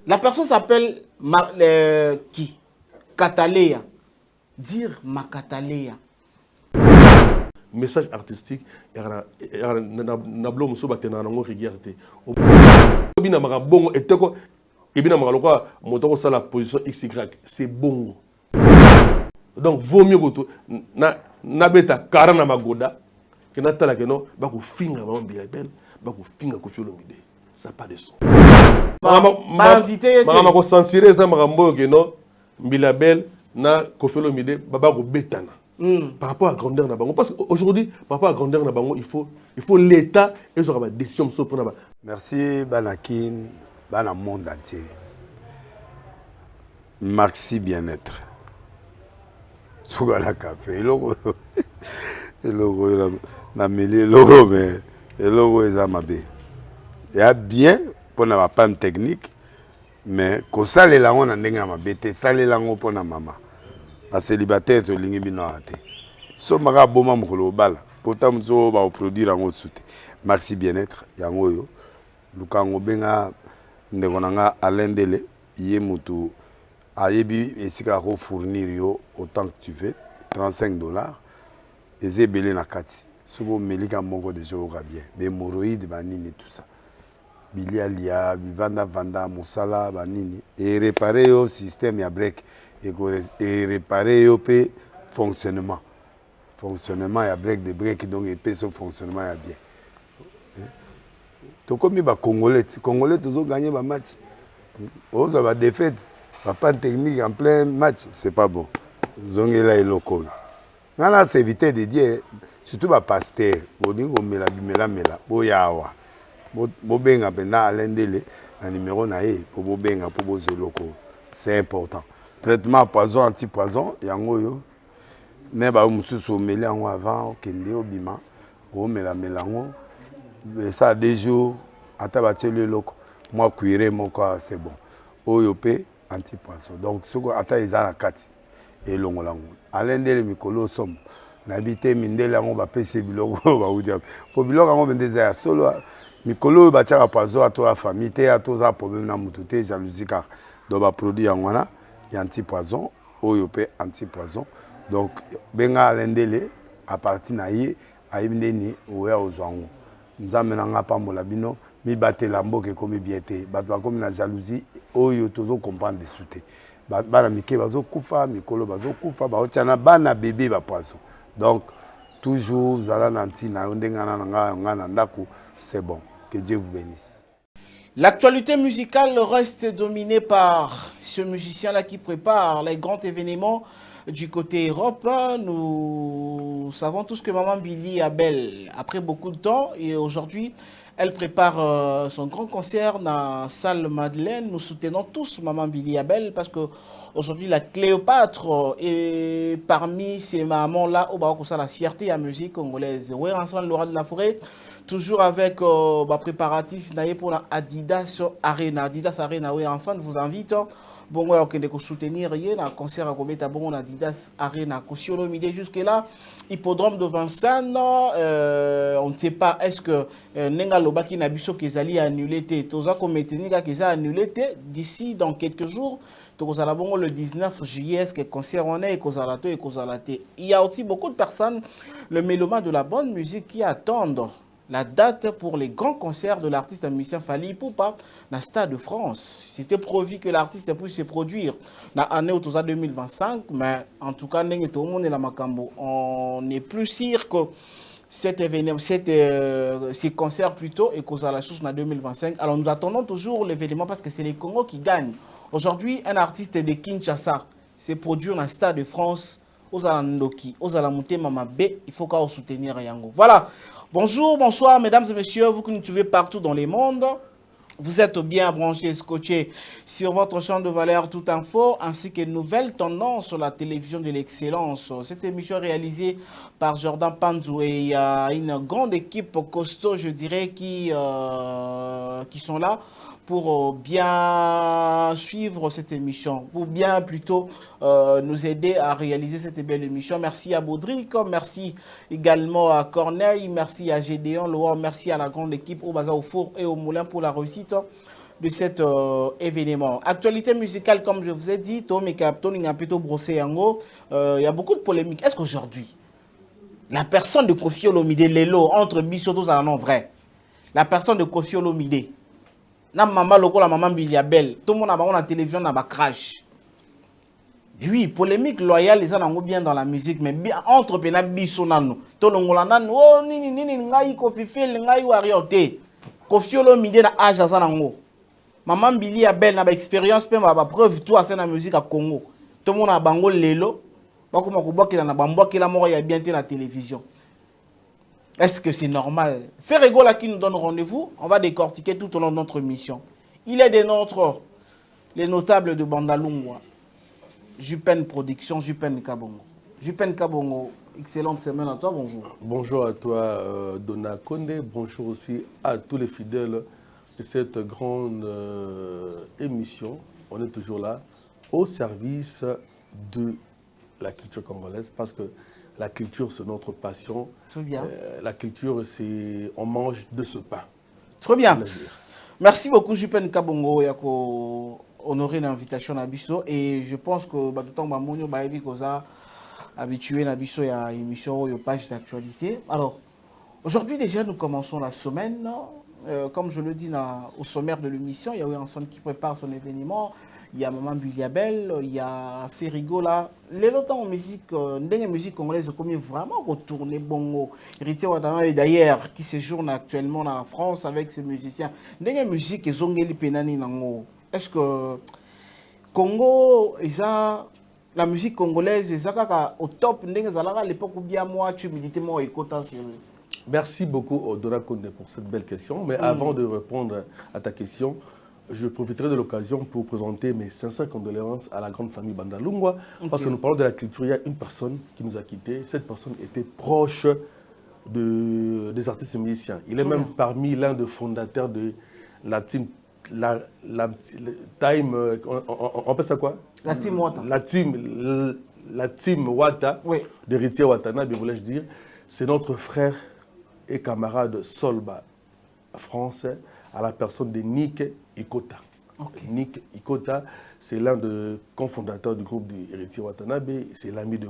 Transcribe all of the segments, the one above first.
La personne s'appelle qui? Katalea. Dire Makatalea. Message artistique, nablo muso batena nango regardé. Obina maka bongo eteko ebina maka lokwa motoko sala position XY, c'est bongo. Donc vaut mieux que na beta karana magoda que na tala que non ba ko finga ba mbila belle, ba ko finga ko fiolo mide. Ça pas de son. Ma invité ma ko censurer ça makambo que non mbila belle na ko fiolo mide ba ko betana. Par rapport à la grandeur de Bango. Parce qu'aujourd'hui, par rapport à la grandeur de Bango, il faut l'État et ce sera décision pour nous. Merci Banakin, Bana monde entier. Maxi bien-être. Sougala café, logo, na mêlé logo mais logo est amabé. Il y a bien pour na panne technique, mais quand ça les langues na ndenga mabé, ça les langues pour na maman. La célibataire to lingi bino ate so maga boma mukolo bala pota mzo ba produire en sute Maxi bien-être yango yo lukango benga ndeko nanga alendele ye mutu ayebi esika ko fournir yo autant que tu veux $35 ezebele na kati sobo melika moko de jour bien be hémorroïdes banini tout ça bilia lia vanda musala banini et réparer yo système ya break et réparer au fonctionnement il y a break de break donc et son fonctionnement est bien to comme ba congolais toujours gagner ba match aux va défaite pas technique en plein match c'est pas bon zongela et local nana c'est éviter de dire surtout ba pasteur boningo mela boyawa bo benga pena alendele na numéro na e pour bo benga pour bo zeloko c'est important. Traitement poison anti-poison yango yo ne ba mususu meli yango avant kende obima o mela melango ça a des jours ata bateli loko moi cuire mon corps c'est bon oyo pe anti-poison donc soko ata ezala kati et longolango alendele mikolo som na bité mindele yango ba pese biloko ba udia po biloko yango bendeza ya solo mikolo ba tchaka poison ato la famille te ato za problème na mutu te jalousie car do ba produit yango na anti-poison, oyopé anti-poison. Donc, benga alendele à partir naïe aïbneni ouya ozwango. Nous amenons pas molabino mi batte lambo ke comme biété. Batwa comme la jalousie oyo tozo comprendre de souté. Bana mike bazo kufa mikolo bazo kufa ba otiana bana bébé ba poison. Donc toujours zala nanti na ndenga na nga ndako c'est bon. Que Dieu vous bénisse. L'actualité musicale reste dominée par ce musicien-là qui prépare les grands événements du côté Europe. Nous savons tous que Maman Billy Abel, après beaucoup de temps, et aujourd'hui, elle prépare son grand concert dans la salle Madeleine. Nous soutenons tous Maman Billy Abel parce que aujourd'hui, la Cléopâtre est parmi ces mamans-là au Baroque, la fierté à la musique congolaise. Oui, ensemble, Laura de la Forêt. Toujours avec préparatif pour la Adidas Arena. Adidas Arena, oui, ensemble, vous invite. Bon, on va soutenir un concert à Gobeta, bon, Adidas Arena. Kosiolo Mide jusque-là, hippodrome de Vincennes. On ne sait pas, est-ce que Nenga Lobaki Nabiso Kezali a annulé Toza Kometenika Keza a annulé d'ici dans quelques jours. Le 19 juillet, est-ce que le concert on est et Kozalate. Il y a aussi beaucoup de personnes, le méloma de la bonne musique, qui attendent la date pour les grands concerts de l'artiste musicien Fally Ipupa dans le Stade de France. C'était prévu que l'artiste puisse se produire dans l'année 2025, mais en tout cas, on n'est plus sûr que cet événement, ces concerts plutôt, et cause à la chose en 2025. Alors nous attendons toujours l'événement parce que c'est les Congos qui gagnent. Aujourd'hui, un artiste de Kinshasa s'est produit dans le Stade de France, aux Alandoki, aux Alamouté Mamabé, il faut qu'on soutenir Yango. Voilà. Bonjour, bonsoir, mesdames et messieurs, vous qui nous trouvez partout dans le monde. Vous êtes bien branchés, scotchés sur votre champ de valeur Tout Info, ainsi que nouvelles tendances sur la télévision de l'excellence. Cette émission est réalisée par Jordan Panzou et il y a une grande équipe costaud, je dirais, qui sont là pour bien suivre cette émission, pour bien plutôt nous aider à réaliser cette belle émission. Merci à Baudric, merci également à Corneille, merci à Gédéon, Loa, merci à la grande équipe au Baza au Four et au Moulin pour la réussite de cet événement. Actualité musicale, comme je vous ai dit, Tom et Captain, il y a plutôt brossé yango. Il y a beaucoup de polémiques. Est-ce qu'aujourd'hui, la personne de Koffi Olomide, Lelo, entre Bissotos à non vrai, la personne de Koffi Olomide, na maman loko la maman Biliabel, tout le monde a la télévision n'a pas crash. Oui, polémique loyale, les gens ont bien dans la musique, mais entre Pena Bissonano, tout le monde a oh, nini, ngai Koffi Fil, ngai Wariote, Koffi Olomide na âge à Zanango. Maman Biliabel n'a pas expérience, mais ma preuve, tout à la musique à Congo. Tout le monde a bango lelo, bakuma kuboki na bambo qui la mort y a bien la télévision. Est-ce que c'est normal? Ferrego là qui nous donne rendez-vous, on va décortiquer tout au long de notre mission. Il est des nôtres, les notables de Bandalungwa. Jupen Production, Jupen Kabongo. Jupen Kabongo, excellente semaine à toi, bonjour. Bonjour à toi, Dona Konde. Bonjour aussi à tous les fidèles de cette grande émission. On est toujours là, au service de la culture congolaise, parce que la culture, c'est notre passion. Très bien. La culture, c'est... On mange de ce pain. Très bien. Merci beaucoup, Jupen Kabongo, yako honorer l'invitation à Bisso. Et je pense que tout le temps, Mamonio Baevi Koza habitué à Bisso à émission, à page d'actualité. Alors, aujourd'hui, déjà, nous commençons la semaine. Comme je le dis au sommaire de l'émission, il y a Williamson qui prépare son événement. Il y a Maman Biliabel, il y a Ferrigo là. Les longtemps en musique, la musique congolaise, comme vraiment retourné bongo. Héritier Ouattara, d'ailleurs, qui séjourne actuellement en France avec ses musiciens. La musique, ils ont penani nango. Est-ce que Congo, la musique congolaise, est au top à l'époque où bien moi, tu militais moi et Kota. Merci beaucoup, Dona Konde, pour cette belle question. Mais avant de répondre à ta question, je profiterai de l'occasion pour présenter mes sincères condoléances à la grande famille Bandalungwa. Parce que nous parlons de la culture, il y a une personne qui nous a quittés. Cette personne était proche des artistes et musiciens. Il est même parmi l'un des fondateurs de la team, on appelle ça quoi? La team Wata. La team Wata, oui. D'Héritier Watanabe, voulais-je dire. C'est notre frère et camarade Solba français, à la personne de Nick Ikota. Okay. Nick Ikota, c'est l'un des cofondateurs du groupe d'Héritier Watanabe, c'est l'ami de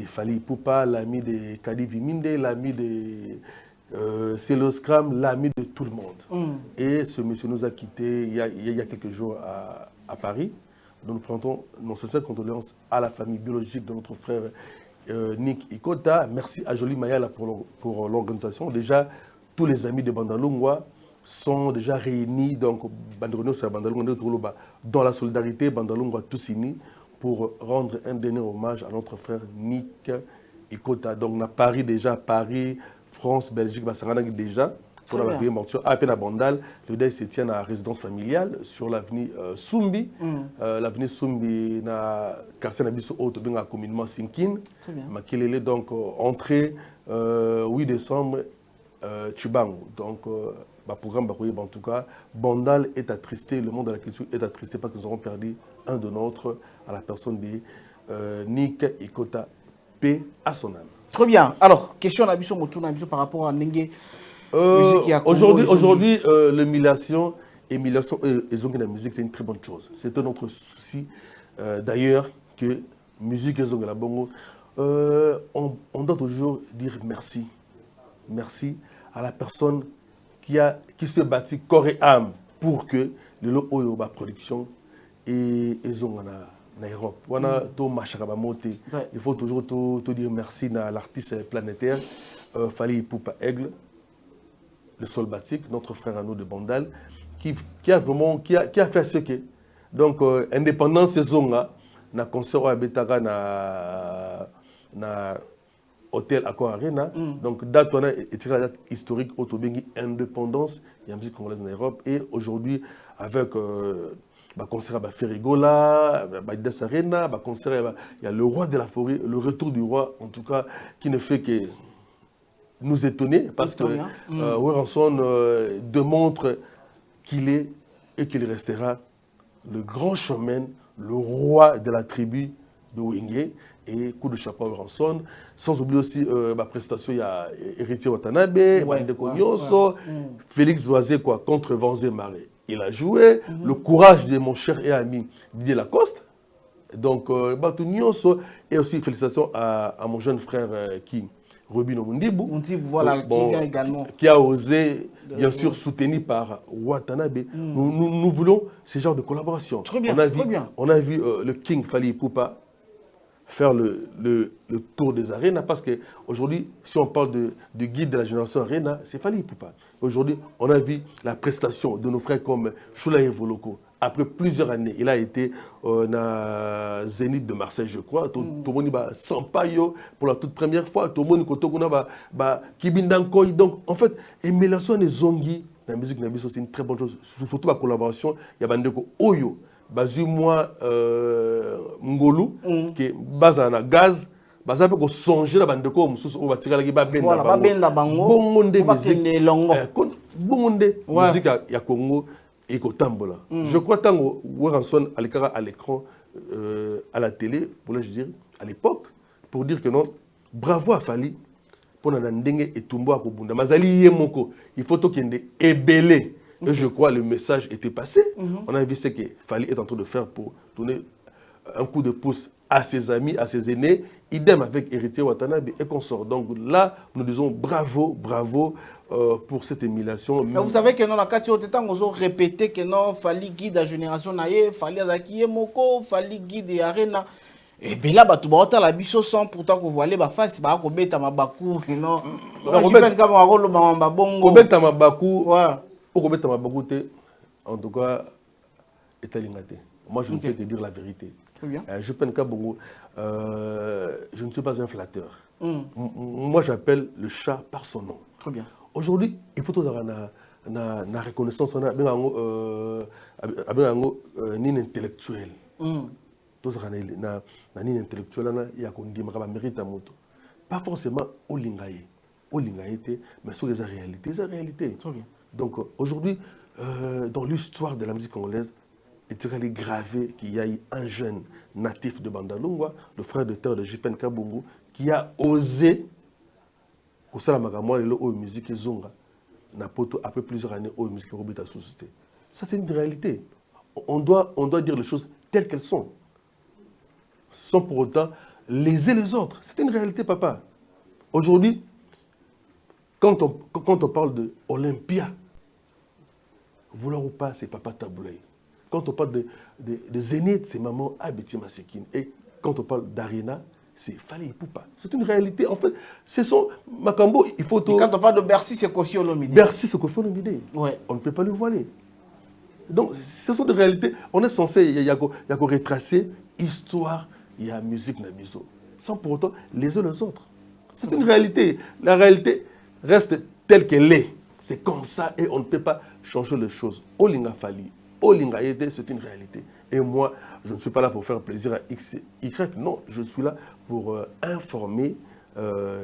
Fali Poupa, l'ami de Kadi Viminde, l'ami de Céloscram, l'ami de tout le monde. Et ce monsieur nous a quittés il y a quelques jours à Paris. Donc nous présentons nos sincères condoléances à la famille biologique de notre frère Nick Ikota. Merci à Jolie Mayala pour l'organisation. Déjà, tous les amis de Bandalungwa sont déjà réunis donc dans la solidarité Bandalungwa tous unis pour rendre un dernier hommage à notre frère Nick Ikota. Donc, à Paris déjà, Paris, France, Belgique, déjà. Pour la vie mortuaire à peine à Bandal, le deuil se tient à la résidence familiale sur l'avenue Sumbi. L'avenue Sumbi, na quartier Nabiso Haute, bien à communément Sinkin. Makelele, donc entrée 8 décembre, Chibango. Donc, programme en tout cas, Bandal est attristé, le monde de la culture est attristé parce que nous avons perdu un de nôtres à la personne de Nick Ikota, paix à son âme. Très bien. Alors, question Nabiso Motouna par rapport à Nengue. Aujourd'hui, l'émulation et la musique, c'est une très bonne chose. C'est un autre souci, d'ailleurs, que musique et la bongo. On doit toujours dire merci. Merci à la personne qui se bâtit corps et âme pour que le lot Oyoba production et en Europe. Il faut toujours te dire merci à l'artiste planétaire, Fali Poupa Aigle, le Solbatik, notre frère à nous de Bandal, qui a fait ce que. Donc, indépendance saison, na concert à Betara na hôtel Accor Arena. Donc, date on a été la date historique autobengi indépendance, il y a une musique congolaise en Europe. Et aujourd'hui, avec concert à Ferrigola, Des Arena, concert, il y a le roi de la forêt, le retour du roi, en tout cas, qui ne fait que nous étonner parce que Weranson démontre qu'il est et qu'il restera le grand showman, le roi de la tribu de Wenge et coup de chapeau à Weranson. Sans oublier aussi ma prestation, il y a Héritier Watanabe, Bandeko Nyonso, Félix Zoazé contre Vanzé Maré. il a joué, le courage de mon cher et ami Didier Lacoste. Donc, et aussi félicitations à mon jeune frère qui, Rubino Mundibou, voilà, qui vient également. Qui a osé, bien sûr, soutenu par Watanabe. Nous voulons ce genre de collaboration. Très bien, on a vu le King Fally Ipupa faire le tour des arénas, parce qu'aujourd'hui, si on parle de guide de la génération Arena, c'est Fally Ipupa. Aujourd'hui, on a vu la prestation de nos frères comme Shulaye Voloko. Après plusieurs années, il a été na Zénith de Marseille, je crois. Tout le monde va Sampaio pour la toute première fois. Tout le monde va Kibindankoy. Donc, en fait, émulation des zongi, la musique c'est une très bonne chose. Surtout la collaboration, il y a Bandeko Oyo, Bazu moi Ngolu, qui est basé na gaz. Baza pe ko songer la Bandeko mususu o batira la ba benda bango. Voilà, ba benda bango. Bongonde musique. Bongonde ouais. Musique ya Congo. Et Tambola. Je crois que Weranson à l'écran, à la télé, pour dire, à l'époque, pour dire que non, bravo à Fally, pour Nandenge et Tumbo à Kobunda. Mazali Yemoko, il faut qu'il y ait ébélé. Et je crois que le message était passé. On a vu ce que Fally est en train de faire pour donner un coup de pouce à ses amis, à ses aînés, idem avec Héritier Watanabe et consorts. Donc là, nous disons bravo, bravo pour cette émulation. Mais vous savez que dans la carte, on a répété que non, Fally guide la génération naïe, Fally Azaki Moko, Fally guide et Arena. Et bien là, tu vas la biso sans pourtant que vous voyez la face, tu vas mettre ma bakou, non. Je pense que mon rôle ma bongo. Mettre ma bakou, pour mettre ma bakou, en tout cas, est alignaté. Moi, je ne peux que dire la vérité. Je pense que je ne suis pas un flatteur. Moi, j'appelle le chat par son nom. Très bien. Aujourd'hui, il faut avoir la reconnaissance ni intellectuel. Ni intellectuel, il y a un mérite à moto. Pas forcément au lingaïe, mais sur les réalités. Les réalités. Donc aujourd'hui, dans l'histoire de la musique congolaise, il est gravé qu'il y a eu un jeune natif de Bandalungwa, le frère de terre de Jipen Kabungu, qui a osé, musique zonga, après plusieurs années, musique robita société. Ça, c'est une réalité. On doit dire les choses telles qu'elles sont, sans pour autant léser les autres. C'est une réalité, papa. Aujourd'hui, quand on parle de Olympia, vouloir ou pas, c'est Papa Taboulaye. Quand on parle de Zénith, c'est maman Abiti Masekine. Et quand on parle d'Arena, c'est Fally Ipupa. C'est une réalité. En fait, ce sont Makambo, il faut... Quand on parle de Bercy, c'est Koffi Olomide. Bercy, c'est Koffi Olomide. Ouais. On ne peut pas le voiler. Donc, ce sont des réalités. On est censé, il y a qu'à retracer histoire, il y a musique, Nabiso. Sans pour autant les uns les autres. C'est une réalité. La réalité reste telle qu'elle est. C'est comme ça et on ne peut pas changer les choses. Olinga Fally. C'est une réalité. Et moi, je ne suis pas là pour faire plaisir à X, Y. Non, je suis là pour informer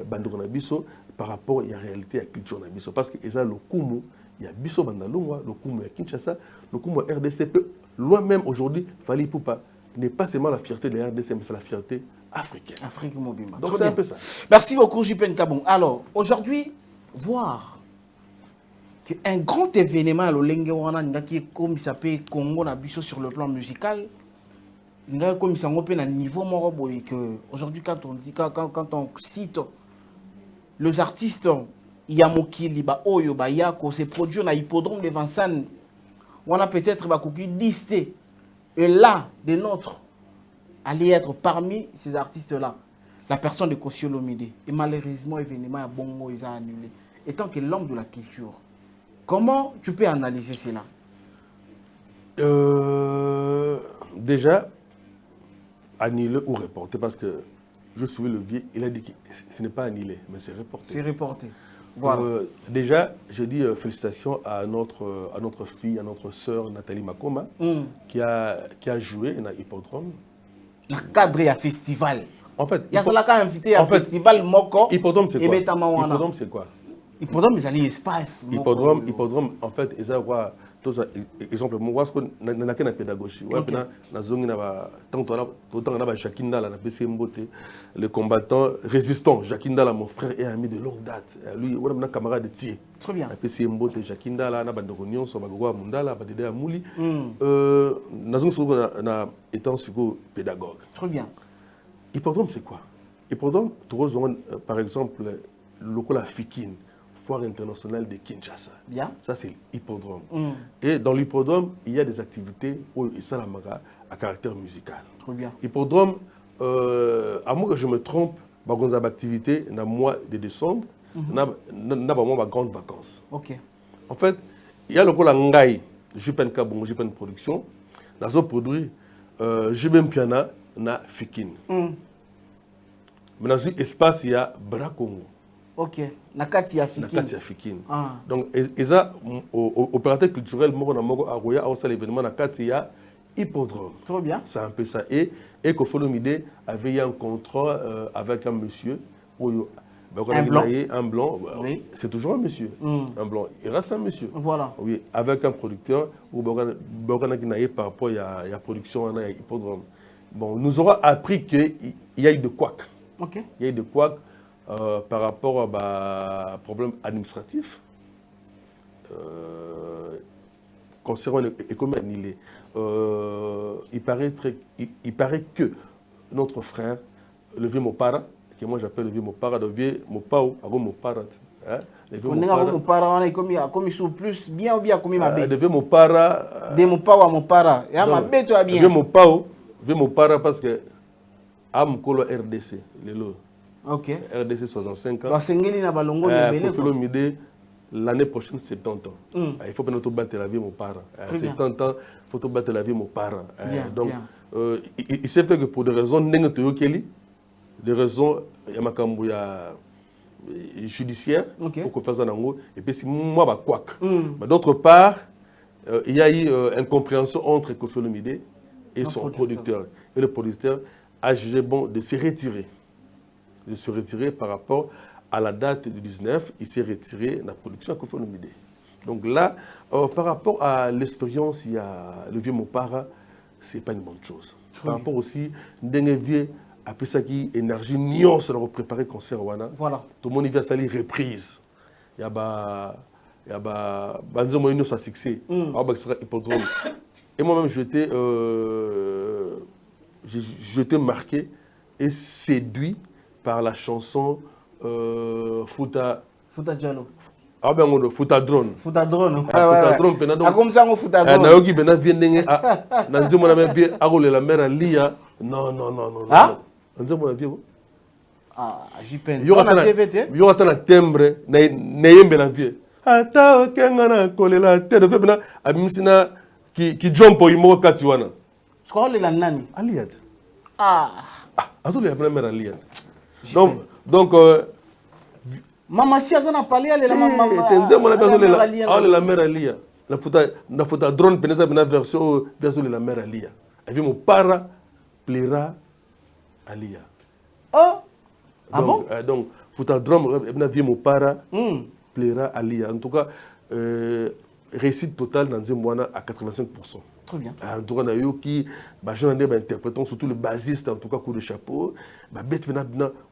Bandoko Nabiso par rapport à la réalité et à la culture Nabiso. Parce qu'il y a le Kumu, il y a Biso Bandalungwa, le Kumu à Kinshasa, le Kumu à RDC. Loin même aujourd'hui, Fally Ipupa n'est pas seulement la fierté de la RDC, mais c'est la fierté africaine. Afrique Mobimba. Donc c'est un peu ça. Merci beaucoup, Jipen Kabung. Alors, aujourd'hui, voir un grand événement à l'Olenge qui est comme il s'appelle Congo Nabiso sur le plan musical, comme il s'appelle à niveau que aujourd'hui quand on cite les artistes Yamokili ba Oyo ba Yako c'est produit na hippodrome de Vincennes, on a peut-être listé et là de notre allait être parmi ces artistes là la personne de Koffi Olomide et malheureusement l'événement à Bongo ils a annulé étant que l'homme de la culture. Comment tu peux analyser cela? Déjà, annulé ou reporté, parce que je suis le vieux, il a dit que ce n'est pas annulé, mais c'est reporté. C'est reporté. Voilà. Déjà, je dis félicitations à notre fille, à notre sœur Nathalie Makoma, qui a joué dans l'hippodrome. Dans le cadre d'un festival. En fait, il y a cela qui a invité à un festival Moko. Hippodrome, c'est quoi? Hippodrome, c'est quoi? Hippodrome, ils allaient espace. Hippodrome, en fait, ils ont Tout ça, exemple, moi, ce qu'on a na pédagogie. Ouais, na zone na tant na Jacques Ndala na PC Mbote, le combattant résistant. Jacques Ndala, mon frère et ami de longue date. Lui, on a un camarade de tir. Très bien. Na PC Mbote, Jacques Ndala, na bande réunion sur Bagoua Mundala, Badede Amouli. Na zone sur na étant sur pédagogue. Très bien. Hippodrome, c'est quoi? Hippodrome, par exemple, le local Fikine. Foire internationale de Kinshasa. Bien. Ça, c'est l'hippodrome. Et dans l'hippodrome, il y a des activités où il s'en à caractère musical. Très bien. Hippodrome, à moins que je me trompe, il y a des activités dans le mois de décembre, il y a des grandes vacances. Ok. En fait, il y a le col Ngaï, Jupen Kabongo, Jupen Production, dans autres produits, Jupen Piana, na Fikine. Mais dans l'espace, il y a Brakongo. Ok. Nakati ya Fikine. Nakati ya Fikine. Donc, ils ont opérateur culturel, Aroya, a l'événement Nakati ya hippodrome. Très bien. C'est un peu ça. Et Kofolomide avait un contrat avec un monsieur. Un blanc. Un blanc. Oui. C'est toujours un monsieur. Un blanc. Il reste un monsieur. Voilà. Oui, avec un producteur où par rapport à la production à hippodrome. Bon, nous aurons appris qu'il y a eu de couac. Ok. Il y a eu de couac. Par rapport à problème administratif, concernant l'économie, il paraît que notre frère, le vieux Mopara, que moi j'appelle le vieux Mopara, le vieux Mopao, Mopara. Mopara, comme sous plus bien ou bien comme ma bête. Le vieux Mopara. De Mopao à Mopara. Et à ma bête, toi bien. Le vieux Mopara parce que Amkolo RDC, les lots. Ok. RDC 65 ans. L'année prochaine, 70 ans. Il faut que nous battre la vie, mon parent. 70 ans, il faut battre la vie, mon parent. Donc, il s'est fait que pour des raisons des raisons judiciaires, pour qu'on fasse un angle, et puis si moi, je quoi. D'autre part, il y a eu incompréhension entre Kofi Olomide et son producteur. Et le producteur a jugé bon de se retirer. De se retirer par rapport à la date du 19, il s'est retiré de la production à Kofi Olomide. Donc là, par rapport à l'expérience, il y a le vieux Mopara, ce n'est pas une bonne chose. Par rapport aussi, d'un vieux, après ça qui énergie, nion, ça va préparer le concert. Voilà. Tout le monde y va salir reprise. Il y a un succès. Et moi-même, j'étais marqué et séduit par la chanson Fouta Diallo. Ah ben on Fouta Drone. Fouta Drone. Fouta Drone pena donc. Comme ça on Fouta Drone. Na yoki bena viendenge a nanzi mona me bien agole la mère Lia. Non. Ah? Nanzi mona bien. Ah, j'y peine. Yo atana timbre na yembe na vie. Ata okenga na kolela te de bena abimsina ki jump imo kati wana. Skole la nani? Aliat. Azole la mère Lia. Donc, Maman si azana parlé à la maman. La mère Alia. La photo drone peneza bena version de la mère Alia. Et puis mon para plaira Alia. Donc photo drone bena vie mon para plaira Alia. En tout cas, réussite totale dans Zimwana à 85%. Très bien. En tout cas, interprétant surtout le basiste, en tout cas, coup de chapeau.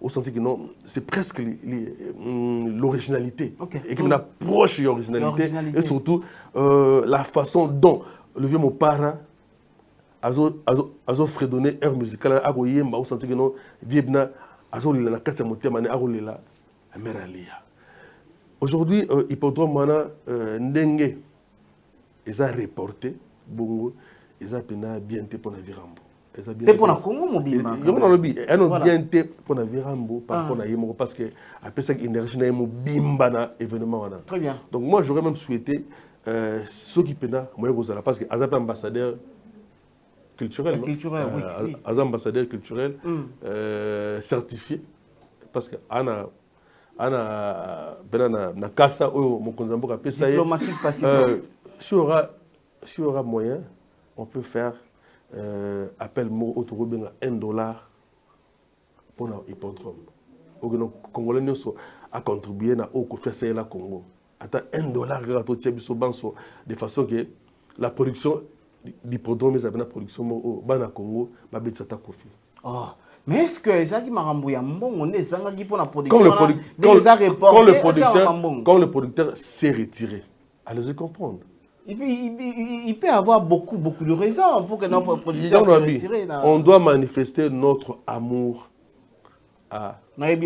Au sens que non, c'est presque l'originalité. Et qu'il approche de l'originalité. Et surtout, la façon dont le vieux Mopara a fredonné air musical, au sens que non, aujourd'hui, Hippodrome, Ndenge, ils ont reporté. Bongo, ils ont bien été pour la Virambo. Ils pour la Congo mobile. Ils ont bien été pour la Virambo parce que après ça, l'énergie n'a pas bimba na événement. Très bien. Donc moi, j'aurais même souhaité ceux qui pena moi parce que Azap ambassadeur culturel. Culturel, oui. Azap ambassadeur culturel certifié parce que Anna na kasa ou mon konzambo kapé ça diplomatique passif. Si il y aura moyen, on peut faire appel autour de $1 pour l'hippodrome. Les Congolais a contribué à faire ça au Congo. attends, $1 de façon que la production d'hippodrome, ils avaient la production au Congo, Oh. Mais est-ce que ça qui m'a rembouillé on est ça qui pour la quand le producteur s'est retiré, allez-y comprendre. Il peut avoir beaucoup de raisons pour que notre producteur se retire. On doit manifester notre amour avec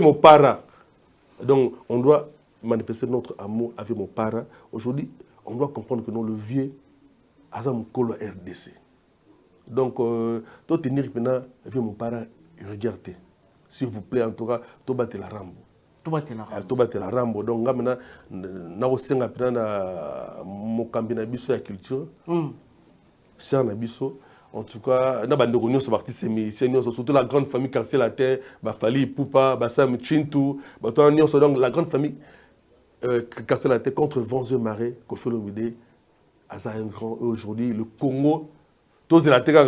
mon parent. Donc, on doit manifester notre amour avec mon parent. Aujourd'hui, on doit comprendre que non, le vieux a un colo RDC. Donc, tout tenir avec mon parent, regardez. S'il vous plaît, en tout cas, tout battre la rambo. Tout battre la rambo. Donc, maintenant, nous avons mon cabinet de la culture. C'est un abisso. En tout cas, nous avons parti surtout la grande famille Quartier la Terre, Bafali, Poupa, Bassam, Chintu, donc la grande famille Quartier la Terre contre Vanze Marais, Kofi Olomide, Aza un grand aujourd'hui, le Congo. Tous les Terre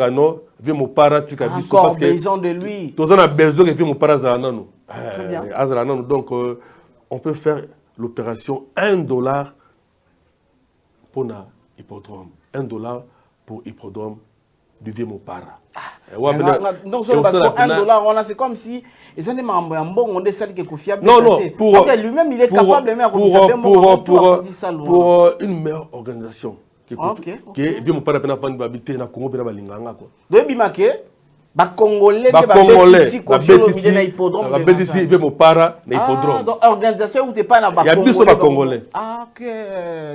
vieux mon parent encore besoin de lui. Tous on a besoin de vieux mon parent Zaranano. Très bien. Donc on peut faire l'opération $1 pour l'hippodrome. $1 pour l'hippodrome du vieux mon parent. Donc $1, c'est comme si ils ont des membres en bon, on décide que confiable. Non, pour lui-même il est capable de mettre pour une meilleure organisation. Que vieux mon parent peut habiter na Congo peut balinganga quoi. De bimake ba congolais na hippodrome. Ba bétisi vieux mon parent na hippodrome. Donc organisation où t'es pas na ba congolais. Il y a biso ba congolais. Ah OK,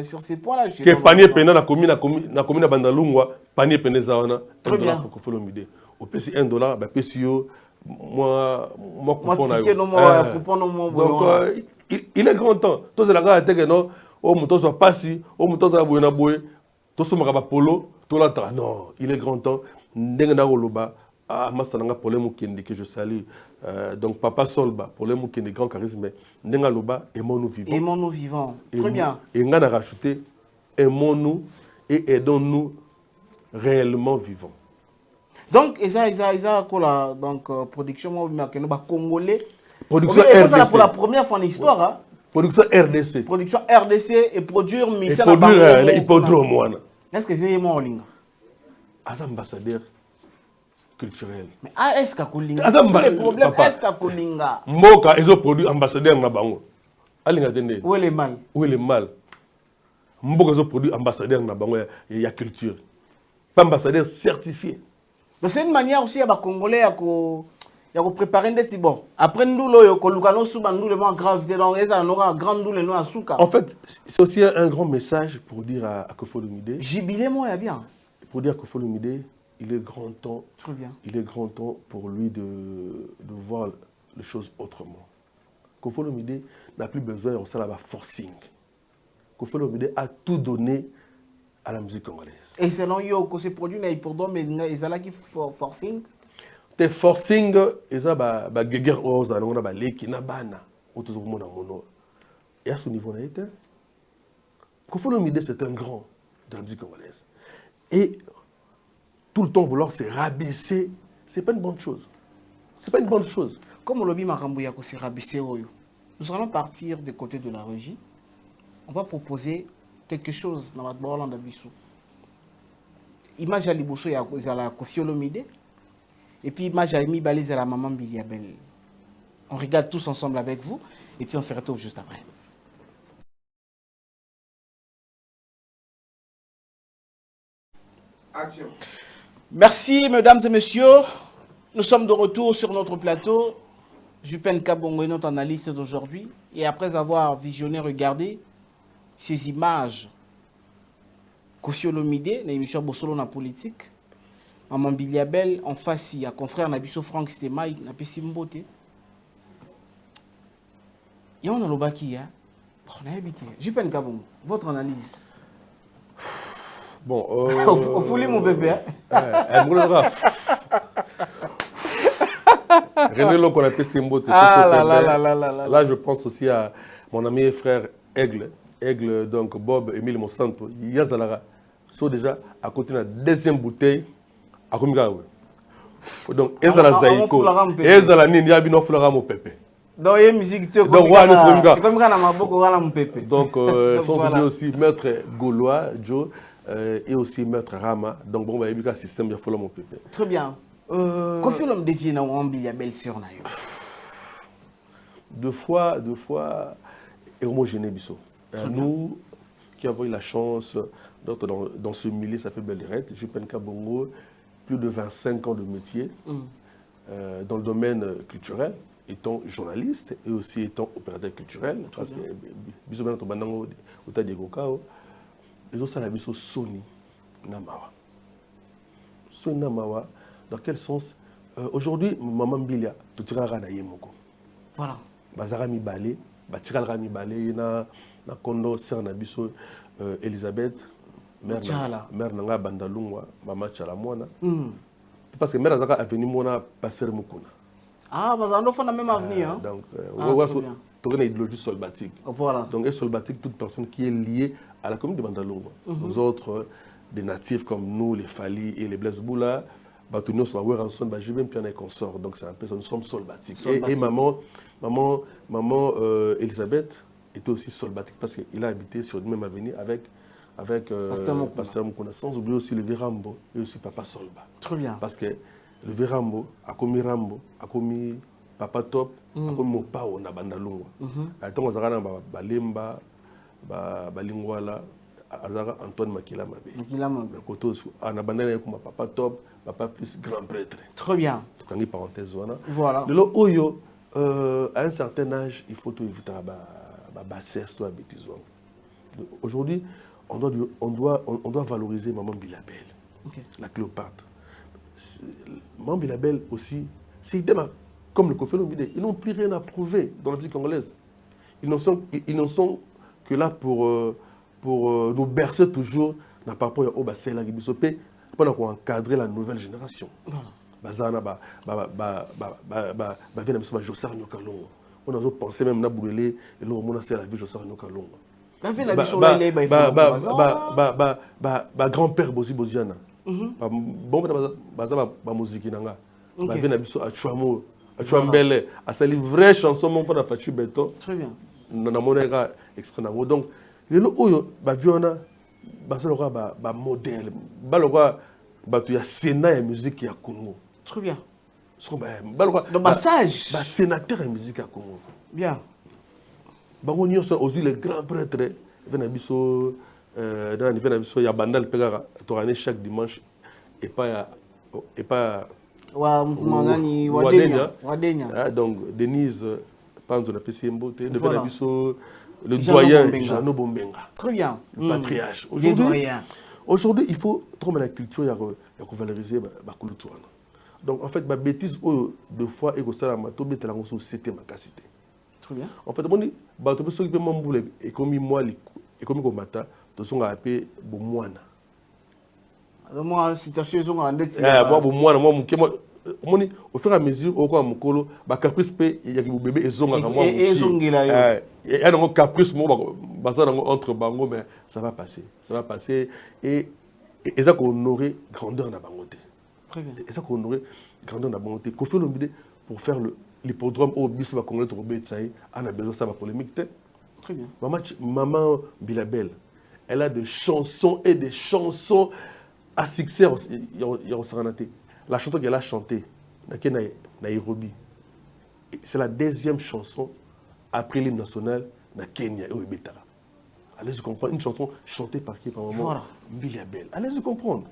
sur ces points là je que panier pena na commune Bandalungwa, panier pena zaona $1 pour Kofi Olomide. Au PC $1 ba PCO moi coupon na yo. Donc il est grand temps. Tous la gars que non au muto so passi, au muto za boyena boy. Tout ce polo, tout là, non, il est grand temps. Ndengena Oloba, Masananga problème que je salue. Donc Papa Solba, problème qui est grand charisme. Ndenga Loba, aimons-nous vivants. Aimons-nous vivants. Très bien. Et on a rajouté, aimons-nous et aidons-nous réellement vivants. Donc, donc production congolais. Production RDC. Pour la première fois en histoire, hein? Production RDC. Production RDC et produire l'hippodrome. Est-ce que vraiment Olinga? As ambassadeur culturel. Mais est-ce que Kolinga? C'est le problème. Est-ce que Kolinga? Mboka, ils ont produit ambassadeur na bango. Alinga tende. Où est le mal? Où est le mal? Mboka, ils ont produit ambassadeur na bango ya culture. Pas ambassadeur certifié. Mais c'est une manière aussi à Congolais à préparer des petits bons. Après nous le kolukano suba nous le moins grave donc ça n'aura grand nous le no asuka. En fait, c'est aussi un grand message pour dire à Kofi Olomide. Jubilé moi ya bien. Pour dire à Kofi Olomide, il est grand temps. Très bien. Il est grand temps pour lui de voir les choses autrement. Kofi Olomide n'a plus besoin de ça là forcing. Kofi Olomide a tout donné à la musique congolaise. Et selon yo que ces produits n'a pour don mais ils ont là qui forcing. Te forcing eza ba guerre aux anona ba leki na bana autour de mono et à ce niveau là était Kofi Olomide c'est un grand de la musique congolaise et tout le temps vouloir se rabaisser c'est pas une bonne chose, c'est pas une bonne chose. Comme Olobi Makambo ya ko se rabaisser oyo, nous allons partir du côté de la régie. On va proposer quelque chose dans notre Hollande biso. Image à liboso ya la Kofi Olomide. Et puis, moi, j'ai mis balise à la maman Biliabel. On regarde tous ensemble avec vous. Et puis, on se retrouve juste après. Action. Merci, mesdames et messieurs. Nous sommes de retour sur notre plateau. Jupen Kabongo est notre analyste d'aujourd'hui. Et après avoir visionné, regardé ces images, Kofi Olomide, l'émission Bossolo na politique, Maman Biliabel en face, il y a confrère Nabiso Franck Stemai, Napesi Mbote. Et on a le baki, hein. On a habité. Jupen Kabongo, votre analyse. Bon, au foulé mon bébé, hein. René Loko Napesi Mbote. Là, je pense aussi à mon ami et frère Aigle. Aigle, donc Bob, Emile Monsanto. Yazalara. Sont déjà à côté de la deuxième bouteille. Donc, ezala zaiko, ezala nini ya bino fulera mo pepe. Donc, il y a musique. Donc, voilà, comme donc, sans oublier aussi Maître Gaulois, Joe, et aussi Maître Rama. Donc, bon, il y a un système, il y a mon pépé. Très bien. Kofi Olom devient un homme, il y a belle sur Nayo. Deux fois, et homogène biso. Nous qui avons eu la chance d'être dans ce milieu, ça fait belle lurette. Je peine qu'à Bongo, plus de 25 ans de métier dans le domaine culturel, étant journaliste et aussi étant opérateur culturel. Parce que biso ben to bandango ota Diego Kao, ils ont ça la biso Sony Namawa. Sony Namawa, dans quel sens? Aujourd'hui, maman Bilia, tu tiras à Yemoko. Voilà. Bazara mi balé, batikala mi balé, na kondo sœur na biso Elisabeth, mère nanga bandalungwa, maman chala mwana. Parce que mère azaka avenue mona passer mukuna. Ah, bazando font la même avenir. Donc, tu as une idéologie solbatique. Voilà. Donc, et solbatique, toute personne qui est liée à la commune de Bandalungwa. Nous autres, des natifs comme nous, les Fali et les Blaise Boula, nous sommes j'ai même bien un consort. Donc, c'est un peu, nous sommes solbatiques. Et maman Elisabeth était aussi solbatique parce qu'il a habité sur la même avenue avec Pasteur Mukuna. Sans oublier aussi le Vérambo et aussi Papa Solba. Très bien. Parce que le Vérambo a commis Rambo, a commis Papa Top, a commis Mopao na Bandalungwa. Attends, on a Balemba, Balingwala, Azara Antoine Makila Mabe. Makila Mabe. On a bandé comme Papa Top, Papa plus grand prêtre. Très bien. Tout cas, parenthèse. Voilà. De l'eau, Oyo, à un certain âge, il faut tout éviter à bassesse, à bêtise. Aujourd'hui, on doit valoriser Maman Bilabel, la Cléopâtre. Maman Bilabel aussi, c'est idem comme le Kofi Olom. Ils n'ont plus rien à prouver dans la vie congolaise. Ils n'en sont que là pour nous bercer toujours dans le rapport au bassin la Gibisopé pour encadrer la nouvelle génération. Bazana vient de Josar Nyokalongo. On a pensé même à brûler et là on a fait la vie Josar Nyokalongo. Grand-père Bozi Boziana. Bon, ba musique nanga. Ba vient na biso a Chouamo, a Chouambele, a sali vraie chanson mon pas Fachu Beton. Très bien. Na monera extrêmement. Donc le oyo ba viona ba solo ba modèle. Ba lo ba tu ya Sénat et musique ya Congo. Très bien. Donc massage. Ba sénateur et musique ya Congo. Bien. Bango nyonso aussi les grands prêtres viennent na biso il y a Bandal Pegara, tourné chaque dimanche et pas Wadenya. Donc Denise Panzo na PC Mbote, le doyen Jeannot Bombenga. Très bien. Le patriarche. Aujourd'hui, il faut trouver la culture et valoriser la culture. Donc en fait, ma bêtise deux fois et que ça la mato bête la société ma capacité. Très bien. En fait, mon bateau peut s'occuper mon boulot et comme moi et comme komata to songa appelé bomwana. Moi situation ils ont en net. Moi bomwana moi moni au fur et à mesure au quoi mukolo ba caprice pe ya ki bébé ezonga ka moi. Et un caprice moi bazana entre bango mais ça va passer et ça qu'on honorer grandeur na bangoté. Très bien. Et ça qu'on honorer grandeur na bangoté. Kofi Olom pour faire l'hippodrome au bis va congolais to betsaï on a besoin ça va polémique. Très bien. Maman Bilabel, elle a des chansons et des chansons à succès. La chanson qu'elle a chantée, Nairobi, c'est la deuxième chanson après l'hymne national de Kenya et au Betara. Allez-y comprendre, une chanson chantée par qui? Par maman Bilabel. Allez-y comprendre.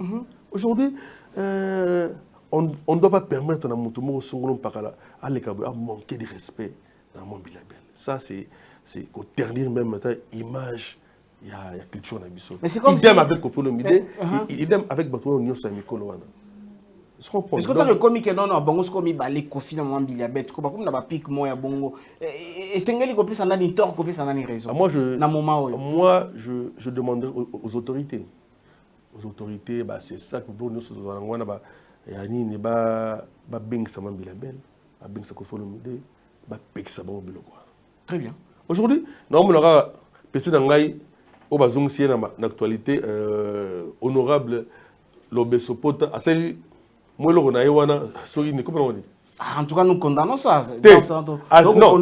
Aujourd'hui, on ne doit pas permettre à Moutoumou à manquer de respect à maman Bilabel. Ça, c'est qu'au ternir même maintenant image il y a culture na biso. Mais c'est comme idem avec Kofi Olom idem avec Bato Nyonso Mikolo wana. Est-ce que tu as le comique non bongo ce comme balé Kofi na Maman Bilabel ko ba comme na ba pic moya bongo et sengeli ko pesa ndani tort ko pesa ndani raison. Moi je demanderai aux autorités. Aux autorités c'est ça que pour nous wana ba yani ne ba bengisa Maman Bilabel, ba bengisa Kofi Olom ba pekisa bongo biloko. Très bien. Aujourd'hui, nous avons PC Nangai, au bazong si na actualité honorable l'obesopota. Aseli, moi le rona ewana, sorry, ni comment on dit? En tout cas, nous condamnons ça. Non,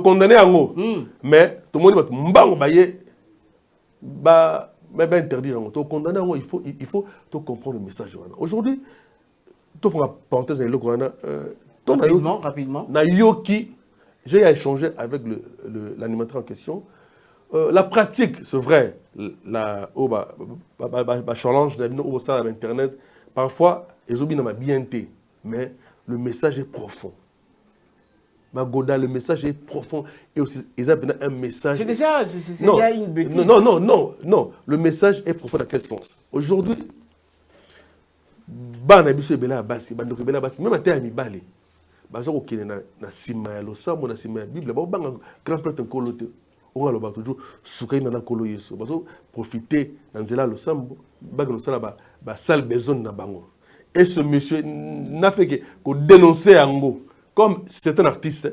condamné en haut. Mais tout le monde mbango baye ba interdire en haut. Condamné en haut, il faut comprendre le message. Aujourd'hui, tu fais une parenthèse rapidement. Na yoki, j'ai échangé avec l'animateur en question. La pratique, c'est vrai, la challenge sur Internet, parfois, ils ont bien été, mais le message est profond. Magoda, le message est profond et aussi, ils ont un message. C'est déjà une bêtise. Non, le message est profond dans quel sens? Aujourd'hui, même à Mibali, baza ko kene na sima ya losambo na sima ya Bible ba banga grand prêtre nkolo te on va le battre toujours soukai na nkolo Yesu bazo profiter na nzela losambo ba que sala ba sale besoin na bango et ce monsieur n'a fait que dénoncer Ango comme c'est un artiste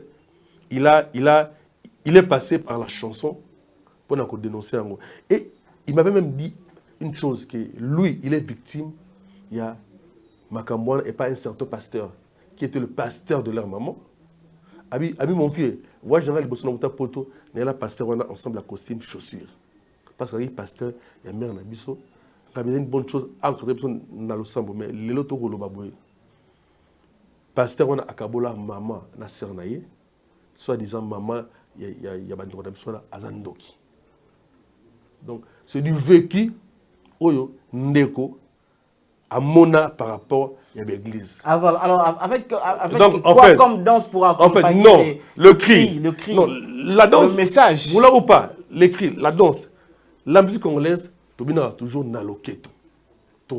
il est passé par la chanson pour nous dénoncer Ango et il m'avait même dit une chose que lui il est victime il y a Makambouane et pas un certain pasteur qui était le pasteur de leur maman. Abi mon vieux, moi général le bosson na poto, na la pasteur on a ensemble la costume chaussures. Parce que les pasteur ya mère na biso, quand une bonne chose entre personnes na lo sambo mais les loto ko lo baboy. Pasteur on a akabola maman na sœur na ye, soit disant maman ya bandoko na biso na azandoki. Donc c'est du vécu oyo ndeko Amona par rapport à l'église. Alors, avec donc, quoi fait, comme danse pour accompagner en fait, non, le cri. Non, la danse, le message. Vous l'avez ou pas, les cris, la danse. La musique congolaise, tu as toujours na loketo. Tu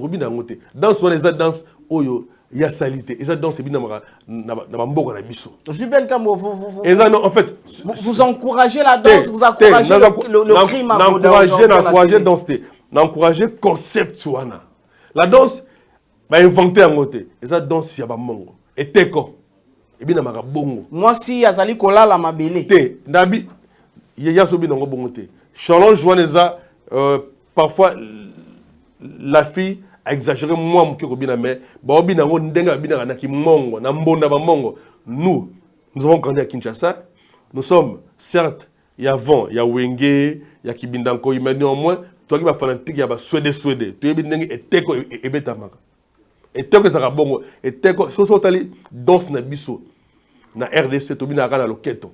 as ngote. Danse, on les danse, oyo, il y a salité. Et ça danse, c'est bien na mboka na biso. Juben Kamo, en fait, vous encouragez la danse, vous encouragez le crime. N'encouragez danse, n'encouragez concept wana. La danse, va inventer en côté. Et ça danse, il y a pas mongo. Et teko. Et bien, il y a bongo. Moi, si Azali Kola la mabele. Te, Nabi, il y a sobi dans bongo te. Challenge Joanesa, parfois, la fille a exagéré moi, mon kiko bina mais, ba obi na ndenga bina na ki mongo, na mbonda ba mongo. Nous avons grandi à Kinshasa. Nous sommes, certes, il y a vent, il y a Wenge, il y a Kibindanko, mais néanmoins, toi qui vas fanatique, il y a Suéde. Tu es bien et teko et betamaka. Et teko ça bongo. Et teko, so tali danse na biso. Na RDC, to bina na loketo.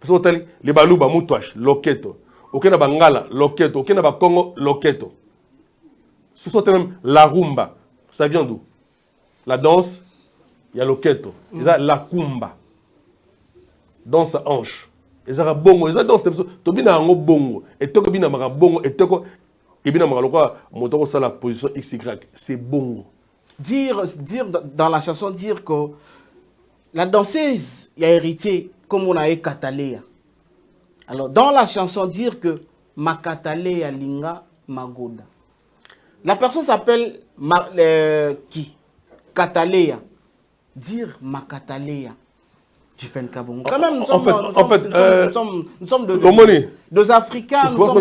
So tali les baluba mutwash loketo. Okena bangala loketo. Okena ba Congo loketo. So tali la rumba. Ça vient d'où? La danse, il y a loketo. Il y a la kumba. Danse à hanche. Et ça bongo, et ça danse, to bina ngo bongo, et toko bina mara bongo, et toko, et bina mara lokwa, motoko ça la position XY, c'est bongo. Dire dans la chanson, dire que la danseuse y a hérité, comme on a eu Katalea. Alors, dans la chanson, dire que ma Katalea linga magoda. La personne s'appelle qui? Katalea. Dire ma Katalea. Quand même, nous sommes deux Africains. Nous sommes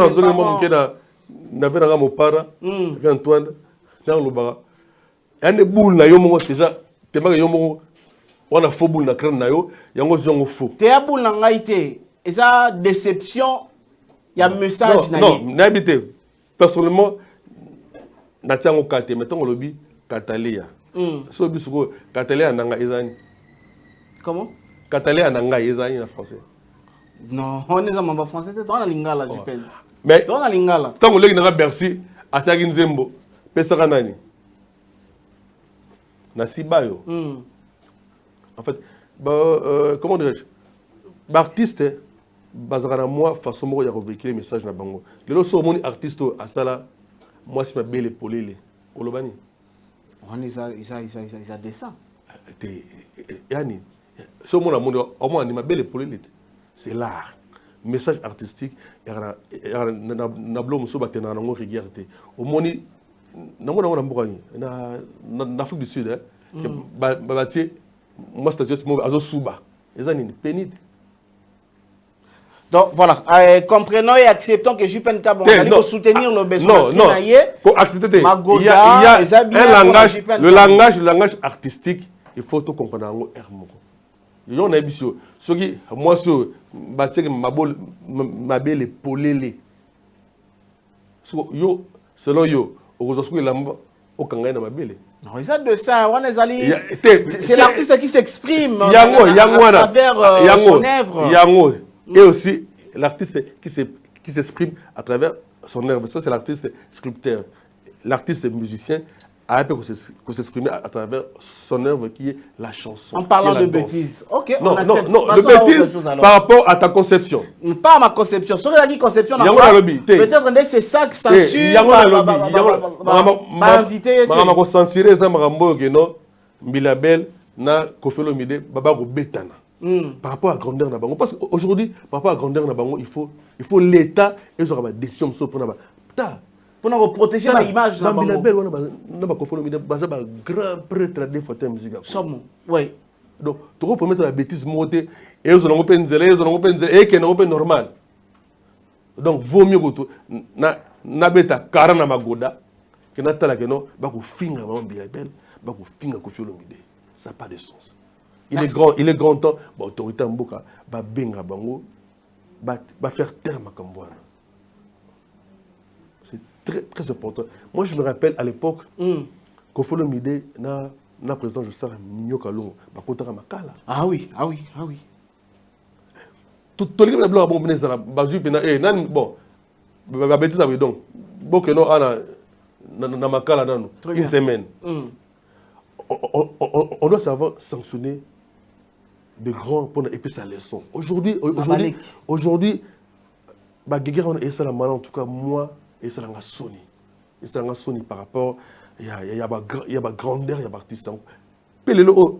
des déception, il y a un message. Non, personnellement, comment? Catalé en anglais, en français. Non, on est en français, on a lingala, je pense. Mais on a lingala. Tant qu'on est dans Bercy, à Sagin Zembo, Pesaranani. Nasibayo. En fait, comment dirais-je? L'artiste, bazarana moi, façon moi, il y a revécu les messages na bango. Le lot sur mon artiste à Sala, moi c'est ma belle épaulée. Olobani. On est ça descend. Yani. Ce monde au moins ma belle épaulée. C'est l'art. Message artistique, nablo muso batena nango regarder. Au moni nango na mbokani na Afrique du Sud babati moi statut mo azo suba. Ezani pénible. Donc voilà, comprenons et acceptons que Jupen Kabon va soutenir le besoin de il y a un langage, le langage artistique il faut tout comprendre en hermoko. Yo na biso soki moi so ba seke mabel les polele. So yo selon yo ozosuku lamba okanga na mabele. Non, ça de ça, c'est l'artiste qui s'exprime à travers son œuvre. Yango et aussi l'artiste qui s'exprime à travers son œuvre. Ça c'est l'artiste sculpteur. L'artiste musicien a pu s'exprimer à travers son œuvre qui est la chanson. En parlant de bêtises. Ok, non, de bêtises par rapport à ta conception. Pas à ma conception. Sur la conception, peut-être que c'est ça qui censure. Ma invité. Ma censurer ça, ma non, Milabel, na Kofelo Mide, Baba Betana. Par rapport à la grandeur de Bango. Parce qu'aujourd'hui, par rapport à la grandeur de Bango, il faut l'État et ils auront des décisions pour nous. Pour protéger l'image de la Bango. On a Kofelo Mide, un grand prêtre de la musique. Oui. Donc, tu peux mettre la bêtise montée et ils ont et qui est normal. Donc, vaut mieux que tu n'abeta karana magoda que n'atala que non, bah finga maman Bilabel, bah finga Kofelo Mide. Ça n'a pas de sens. Il est grand temps, bah autorité mboka, bah benga bango, bah faire terme à Kambouana. C'est très très important. Moi je me rappelle à l'époque, Kofelo Mide na président Joseph Nyoka Longo, bah kotaka makala. Ah oui. Tout les gens bon mener ça, bah ju pena nan bon, bah bêtise ça veut donc, bon que non ana na makala nan une semaine. On doit savoir sanctionner de grands pour et puis sa leçon. Aujourd'hui, bah guerre on est ça la mal en tout cas moi et ça la Sony. Et ça la Sony par rapport il y a grandeur, il y a artiste. Pelelo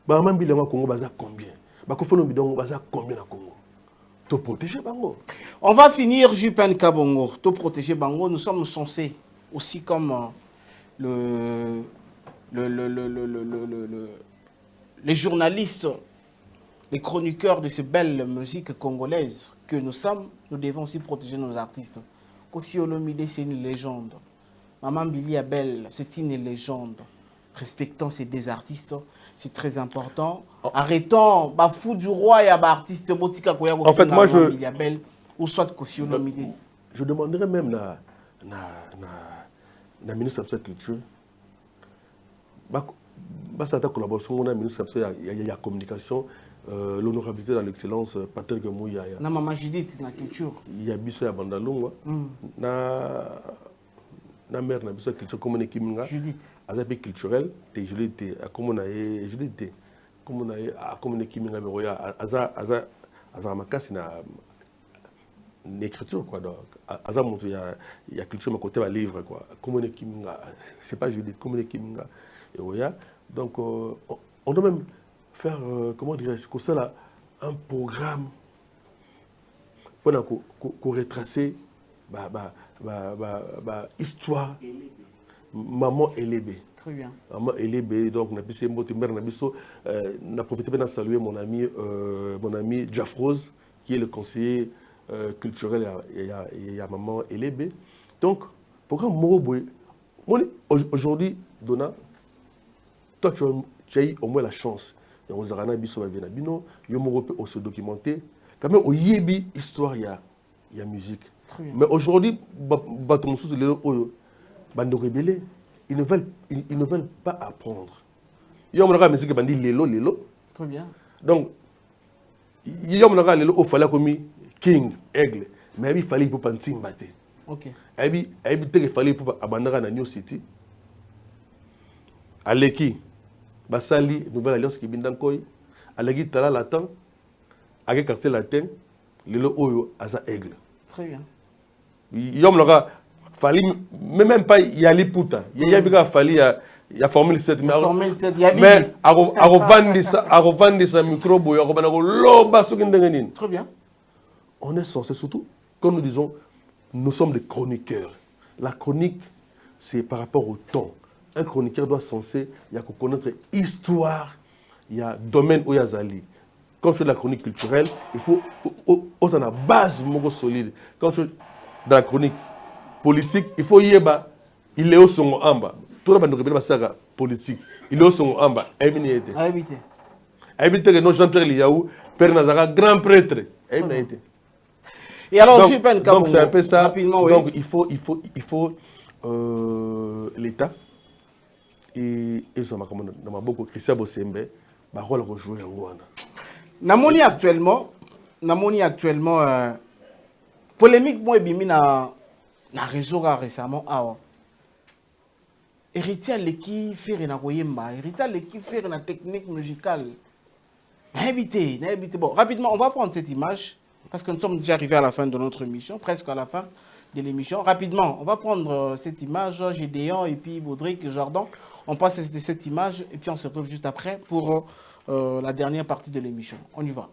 bah même bilan Congo baza combien? Bah Kofelo bidon baza combien na Congo? To protéger Bango. On va finir Jupen Kabongo. To protéger Bango, nous sommes censés aussi comme les journalistes, les chroniqueurs de ces belles musiques congolaises que nous sommes, nous devons aussi protéger nos artistes. Kofi Olomide, c'est une légende. Maman Billy Abel, c'est une légende. Respectons ces deux artistes, c'est très important. Arrêtons, fou du roi et artiste en fait, moi je Billy Abel ou soit Kofi Olomide. Je demanderais même la ministre de la Culture. Ça a collaboration avec la ministre de la Communication, l'honorabilité dans l'excellence, Patrick Mouya. Na maman Judith, na culture. Il y a Bissou Bandalunga. Na mère na Bissou culture comme on est Kiminga. Judith. Azapi culturel, t'es Judith, comme on a Judith, comme on a comme on est Kiminga Meroya, Aza Makasi na l'écriture quoi donc Aza montre il y a culture à côté va livre quoi. Comme on est Kiminga, c'est pas Judith, comme on est Kiminga. Et voilà. Donc, on doit même faire, comment dirais-je, un programme pour retracer l'histoire Maman Elébé. Très bien. Maman Elébé, donc, on a profité de saluer mon ami Jafrose, qui est le conseiller culturel et à Maman Elébé. Donc, programme Moroboy, aujourd'hui, Donna, toi, tu as eu au moins la chance. Il y a Ozarana Bisso Bino, il y a se documenter. Quand même, au Yébi, histoire, il y a musique. Mais aujourd'hui, ils ne veulent pas apprendre. Il y a une musique qui dit Lelo. Très bien. Donc, il y a une Lelo, il fallait comme King, Aigle. Mais il fallait pour Panting Bate. Ok. Il fallait pour abandonner la New City. Aleki, Basali, Nouvelle Alliance qui bindan koy, Aleki Tala Latin, avec quartier latin, le Oyo, Aza Aigle. Très bien. Yom Laura, Fali, même pas Yali Puta, Yabiga Fali, il y a Formule 7, mais à revendre sa micro, très bien. On est censé, surtout, comme nous disons, nous sommes des chroniqueurs. La chronique, c'est par rapport au temps. Un chroniqueur doit censé, il y a qu'on connaître histoire, il y a domaine où il y a Zali. Quand je fais de la chronique culturelle, il faut on a une base solide. Quand je fais de la chronique politique, il faut y il est au son amba. tout le monde rebelle ça politique. Il est son amba, évité. Évité que non Jean-Pierre Liaou, père Nazara, grand prêtre, évité. Et alors, donc c'est un peu ça. Rapidement, donc il faut l'État et ça m'a comme dans ma beaucoup Christian Bosembe, bah rôle rejouer en Rwanda. Namoni actuellement, polémique moi bimi na réseau récemment ah. Héritier leki faire na koyemba, héritier leki faire na technique musicale. N'habité. Bon, rapidement, on va prendre cette image parce que nous sommes déjà arrivés à la fin de notre émission, presque à la fin de l'émission. Rapidement, on va prendre cette image, Gédéon et puis Baudric, Jordan. On passe cette image et puis on se retrouve juste après pour la dernière partie de l'émission. On y va.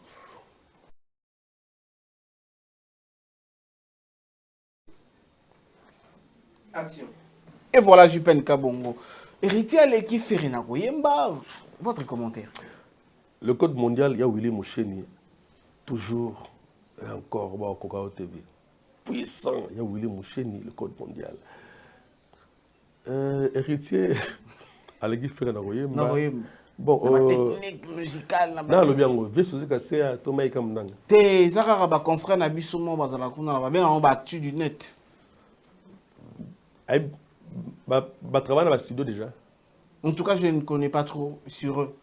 Action. Et voilà Jupen Kabongo. Héritier à l'équipe Ferina Goyemba, votre commentaire. Le code mondial, il y a Willy Moucheni, toujours et encore, au Kokao TV. Puissant, il y a Willy Moucheni, le code mondial. Héritier, à l'équipe Ferina Goyemba. Bon, technique musicale. Non, le bien, je suis cassé à Thomas Kamnang. T'es Zara confrère Nabissomo Bazalakuna, va bien en battu du net. Travailler dans le studio déjà. En tout cas, je ne connais pas trop sur eux.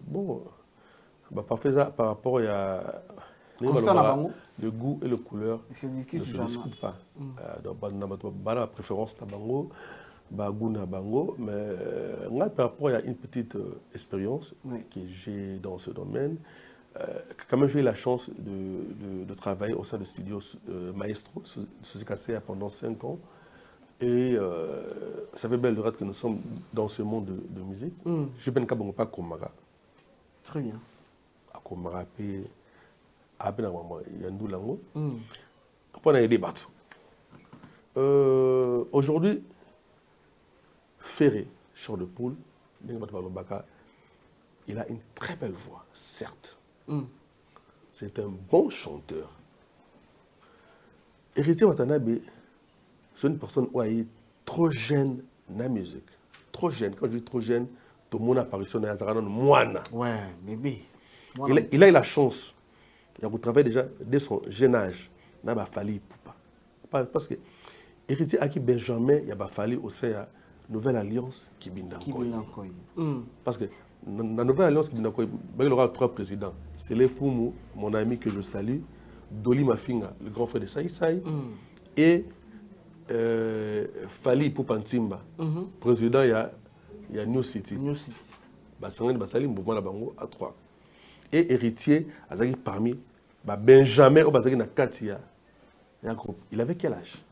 Bon, parfait ça par rapport à le goût et le couleur. Je ne discute pas. Donc, la préférence na bango, goût na bango, mais par rapport à une petite expérience que j'ai dans ce domaine. Quand même, j'ai eu la chance de travailler au sein du studio Maestro, Suzy Kassé, pendant 5 ans. Et ça fait belle lurette que nous sommes dans ce monde de musique. Je ne sais pas Komara. Très bien. À Komara, il y a un lango. Après, on a des débats. Aujourd'hui, Ferré, Chant de Poule, il a une très belle voix, certes. C'est un bon chanteur. Héritier Watanabe, c'est une personne qui est trop jeune dans la musique. Trop jeune. Quand je dis trop jeune, tout le monde apparition dans la moine. Ouais, bébé. Il a eu la chance. Il a travaillé déjà dès son jeune âge. Il a fallu Poupa. Parce que héritier Aki Benjamin, il a fallu au sein de la Nouvelle Alliance qui Bindankoy. Parce que dans la Nouvelle Alliance qui Bindankoy, il y aura 3 présidents. C'est les Foumou, mon ami que je salue, Doli Mafinga, le grand frère de Saï Saï, et Fali Poupantimba, président, il y a New City. Basangani Basali, mouvement la Bango à 3. Et héritier, Azaki parmi Benjamin ou Bazaki na Katia. Il avait quel âge?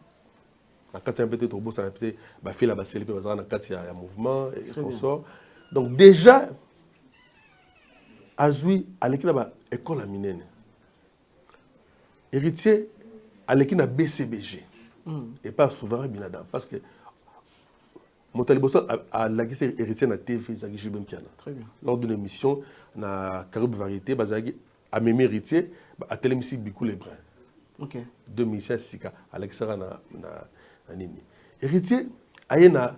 La Katia peut-être au bout, ça peut-être fait la Basali, Bazaki na Katia, il y a mouvement et consort. Donc déjà, Azoui, à l'équipe de l'école à Minene. Héritier, à l'équipe de BCBG. Et pas souverain Binada. Parce que Montaliboso a lagué héritier na TV Zagi Jibem Kiana. Lors d'une émission na Caribou Variété, Bazagi a même héritier à Télémissi Bikou les Brins. 2016 Sika Alexandra na Nini. Héritier Ayena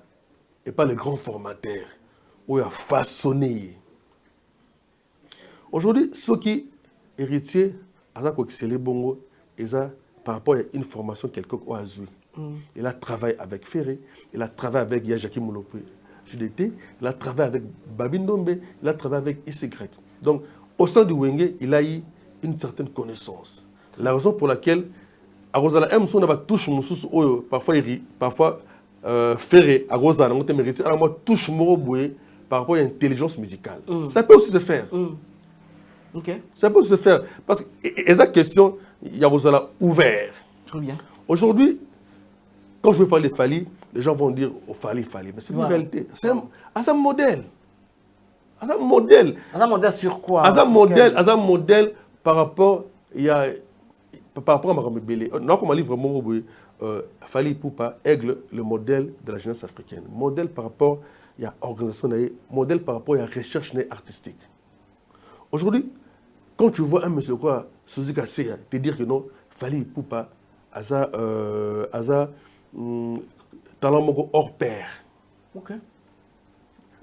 et pas le grand formateur où il a façonné. Aujourd'hui, ceux qui héritier Azako Kisele Bongo et ça par rapport à une formation quelconque au Azul. Il a travaillé avec Ferré, il a travaillé avec Yajaki Moulopé, JDT, il a travaillé avec Babindombe, il a travaillé avec ICY. Donc, au sein du Wenge, il a eu une certaine connaissance. La raison pour laquelle, à Rosala M, on a touché Moussous, parfois Ferré, à Rosala, on a mérité, alors moi, touche Moroboué par rapport à l'intelligence musicale. Ça peut aussi se faire. Ça peut aussi se faire. Parce que, et la question, il y a Rosala ouvert. Très bien. Aujourd'hui, quand je veux parler de Fali, les gens vont dire oh, Fali. Mais c'est une réalité. C'est un modèle. C'est un modèle. Un modèle sur quoi? C'est un modèle par rapport à Maramé Bélé. Non, comme un livre vraiment Fali Poupa, Aigle, le modèle de la jeunesse africaine. Modèle par rapport à l'organisation, modèle par rapport à la recherche artistique. Aujourd'hui, quand tu vois un monsieur quoi, Suzy Kassé, te dire que non, Fali Poupa, Aza talent moko hors pair. Ok.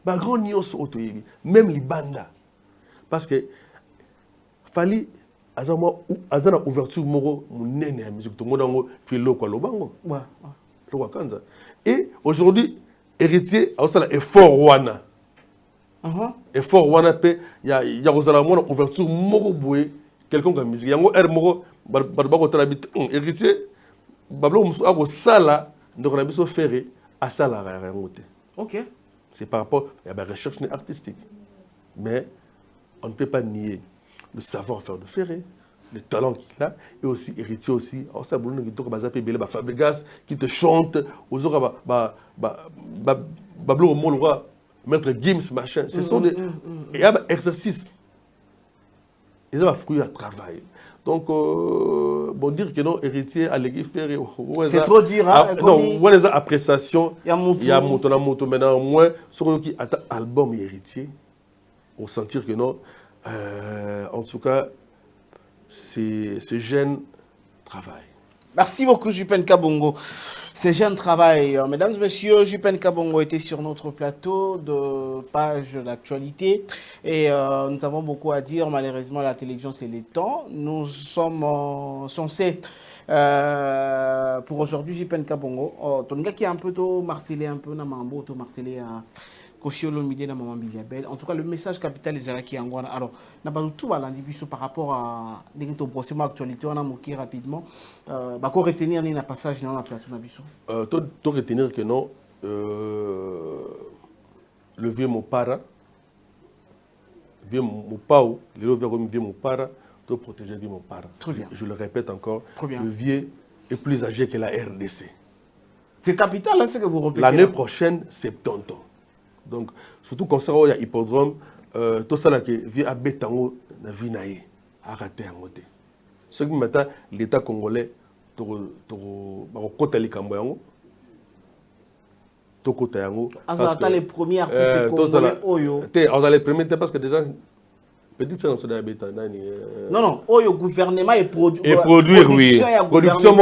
Ba grand nyos otoyebi, même libanda. Parce que fali azana ouverture moko munene ya musique to modango filo kwa lobango. Ouais. Lo kanza. Et aujourd'hui héritier a aussi l'effort wana. Effort wana pe ya kozala mona ouverture moko boye quelqu'un comme musique. Yango er moko ba ko trabit héritier bablo musu ako sala ndoko na biso ferré à sala yango te. Ok. C'est par rapport à la recherche artistique. Mais on ne peut pas nier le savoir-faire de Ferré, le talent qu'il a, et aussi héritier aussi. Alors ça, Fabregas qui te chante, aux autres, Maître Gims, machin. Ce sont des exercices. Ils ont fruit à travail. Donc, bon, dire que non, héritier, allégué Ferré. C'est trop dire, hein? Non, on les appréciations. Il y a mon maintenant, moins, sur qui attend album et héritier. On sentir que non. En tout cas, ces jeunes travaillent. Merci beaucoup, Jupen Kabongo. Ces jeunes travaillent. Mesdames et messieurs, Jupen Kabongo était sur notre plateau de page d'actualité. Et nous avons beaucoup à dire. Malheureusement, la télévision, c'est le temps. Nous sommes censés, pour aujourd'hui, Jupen Kabongo. Ton gars qui a un peu martelé, un peu, martelé à Kofi Olomide na Maman Biliabel. En tout cas, le message capital est là qui est en Guana. Alors, n'a pas tout à l'individu par rapport à l'électroprocédement actualité. On a moqué rapidement. Quoi retenir ni un passage dans la plateau n'abisso. Tout retenir que non. Le vieux mon para, vieux mon pao, le vieux mon para, tout protéger vieux mon para. Très bien. Je le répète encore. Très bien. Le vieux est plus âgé que la RDC. C'est capital, hein, c'est que vous répétez. L'année prochaine, 70 ans. Donc, surtout quand il y a hippodrome, tout ça là que vient à Bétango, na vinaye, à rater en côté. Ce qui maintenant l'État congolais, côté les Camboyango, to côté yango. Parce les premiers artistes congolais, Oyo. On a les premiers parce que déjà, petit ça dans le Bétan. Non, Oyo gouvernement et produit. Et produire, oui. Production,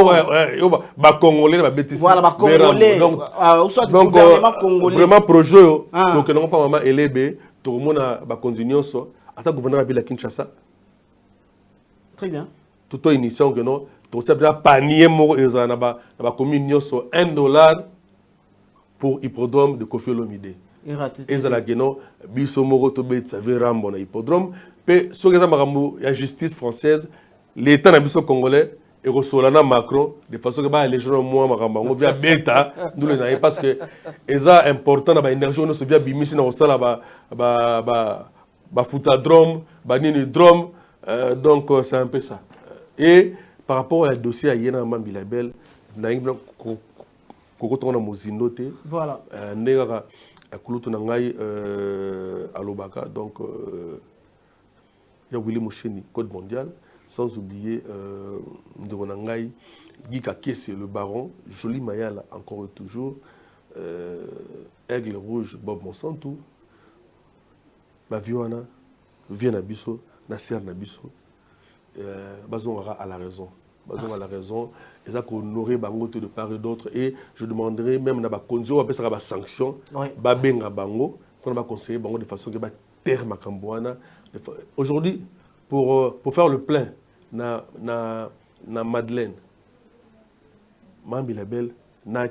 bah congolais, bah bêtise. Voilà, bah congolais. Donc, gouvernement congolais. Vraiment projet, donc non pas maman élébé, tout le monde a continué ça. Attends, gouvernement ville à Kinshasa. Très bien. Tout est initiant que non, tout ça déjà panier mort et ça n'a pas communion sur $1 pour hippodrome de Kofi Olomide. Et ça là que non, biso moro to bet ça veut rambo na hippodrome. Pe so que ça marambo la justice française, l'État na biso congolais et resolana Macron de façon que ba les gens moi marambo via beta nous le naï parce que ça important na ba énergie on se via bimisi na osala ba footadrome, ba nini drome. Donc c'est un peu ça. Et par rapport au dossier à Yéna Mambilabel, naïm koko tona mozinote. Voilà. Nega Kulutu Nangai Alobaka, donc il y a Willy Moucheni, Code mondial, sans oublier Ndonangai, Guy Kakesse, le baron, Jolie Mayala, encore et toujours, Aigle Rouge, Bob Monsanto, Baviona, Vien Nabiso, Nasser Nabiso, Bazongara à la raison. À la raison, et ça qu'on aurait bangote de part et d'autre, et je demanderai même dans la condition, on appelle ça la sanction, babenga bango, qu'on va conseiller bango de façon que va terre macambouana. Aujourd'hui, pour faire le plein, na Madeleine, Mambi Label n'a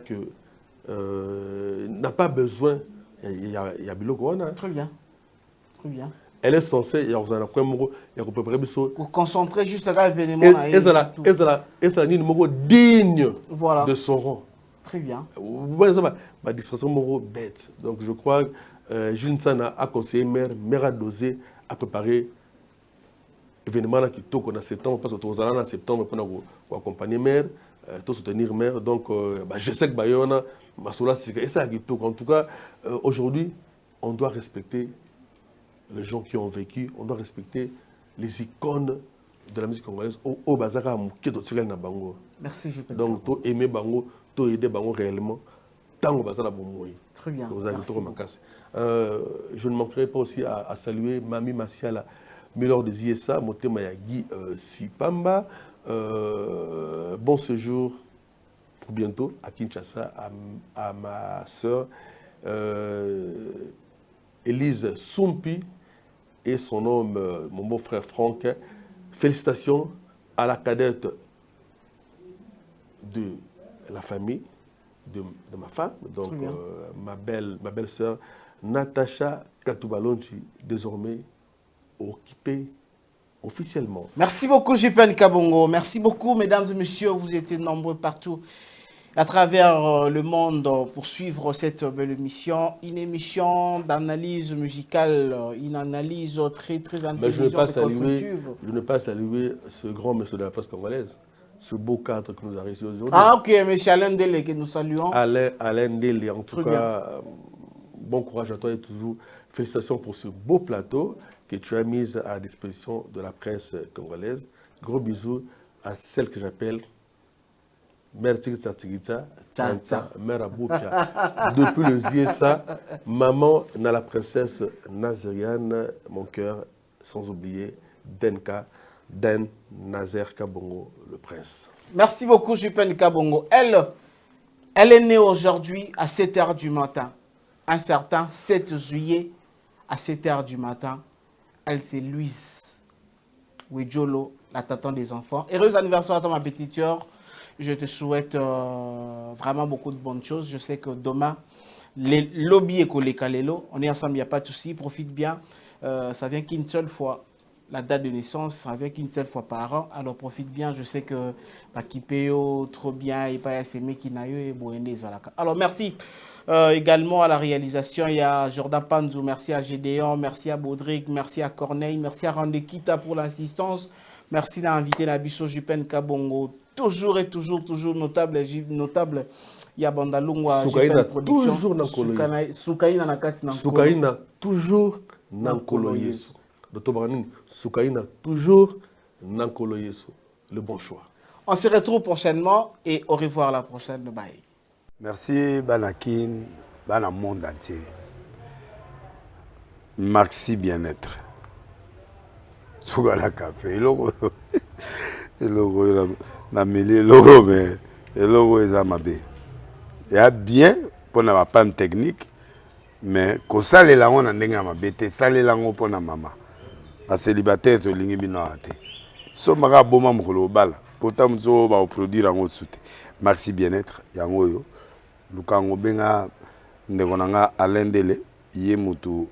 pas besoin, il y a biloko. Très bien, très bien. Elle est censée, il y a pour concentrer juste à l'événement. Et ça est digne de son rang. Très bien. Ma distraction bête. Donc je crois que Jules Sana a conseillé maire a dosé à préparer l'événement qui tourne en septembre, parce que nous allons en septembre pour accompagner maire, pour soutenir maire. Donc je sais que Bayona, Masoula, c'est ça qui tourne. En tout cas, aujourd'hui, on doit respecter les gens qui ont vécu, on doit respecter les icônes de la musique congolaise au bazar qui est na bango. Merci, je peux. Donc, tu aimer bango, tu aider bango réellement, tant que bazar la bomboy. Très bien. Je ne manquerai pas aussi à saluer Mami Masiala, Milord des ISA, Motema Yagi Sipamba. Bon séjour pour bientôt à Kinshasa, à ma sœur Élise Soumpi et son homme, mon beau-frère Franck. Félicitations à la cadette de la famille de ma femme, donc ma belle-sœur Natacha Katubalonji, désormais occupée officiellement. Merci beaucoup, JPN Kabongo. Merci beaucoup, mesdames et messieurs. Vous étiez nombreux partout à travers le monde pour suivre cette belle émission. Une émission d'analyse musicale, une analyse très intelligente. Mais je n'ai pas salué ce grand monsieur de la presse congolaise, ce beau cadre que nous a reçu aujourd'hui. Ah, ok, monsieur Alain Dele, que nous saluons. Alain Dele, en tout cas, bon courage à toi et toujours félicitations pour ce beau plateau que tu as mis à disposition de la presse congolaise. Gros bisous à celle que j'appelle Mère Tigita Tigita, Mère Aboupia. Depuis le Ziesa, maman n'a la princesse Nazériane, mon cœur, sans oublier Denka, Den Nazer Kabongo, le prince. Merci beaucoup, JPN Kabongo. Elle est née aujourd'hui à 7 h du matin. Un certain 7 juillet à 7 h du matin. Elle, c'est Louise Ouidjolo, la tata des enfants. Heureux anniversaire à toi, ma petite sœur. Je te souhaite vraiment beaucoup de bonnes choses. Je sais que demain, les lobbies et Kalelo, on est ensemble, il n'y a pas de souci. Profite bien. Ça vient qu'une seule fois. La date de naissance, ça vient qu'une seule fois par an. Alors profite bien. Je sais que Bakipeo, trop bien, et pas s'aimer qui n'a eu et Boende Zalaka. Alors merci également à la réalisation. Il y a Jordan Panzou, merci à Gédéon, merci à Baudric, merci à Corneille, merci à Randekita pour l'assistance. Merci d'inviter la Bisso JPN Kabongo. Toujours et toujours notable. Il y a Bandalungwa. Soukaina toujours Nankolo. Soukaina toujours Nankolo Yesu. Dr. Baranin, Soukaina toujours Nankolo Yesu. Le bon choix. On se retrouve prochainement et au revoir la prochaine. Bye. Merci Banakin, Bana monde entier. Maxi bien-être. Sougala café, logo na mêlé logo mais logo est amabé. Il y a bien pour na panne technique mais ko sale la on ndenge amabé te sale la ngo pona mama. Ba célibataire to lingi bino ate. So maka boma mukolo bala. Pourtant mzo ba produire ngo soute. Maxi bien-être yango yo. Lukango benga ndeko nanga Alain Dele yé mutu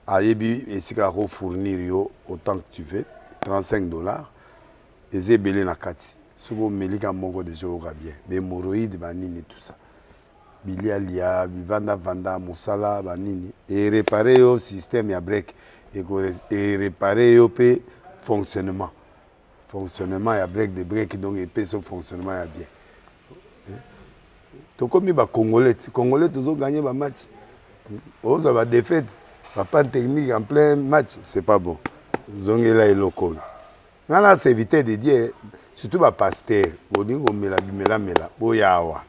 ayebi esika ko fournir yo autant que tu veux $35 et belé na kati sobo melika moko de joga bien be hémorroïdes banini tout ça bilia lia vanda musala banini et réparer yo système ya break et réparer yo pe fonctionnement ya break de break donc et pe son fonctionnement ya bien to comme ba congolais toujours gagner ba match on va défaite pas technique en plein match, c'est pas bon. Zongela et loco. On a évité de dire, surtout les pasteurs, on dit qu'on mela. Boyawa.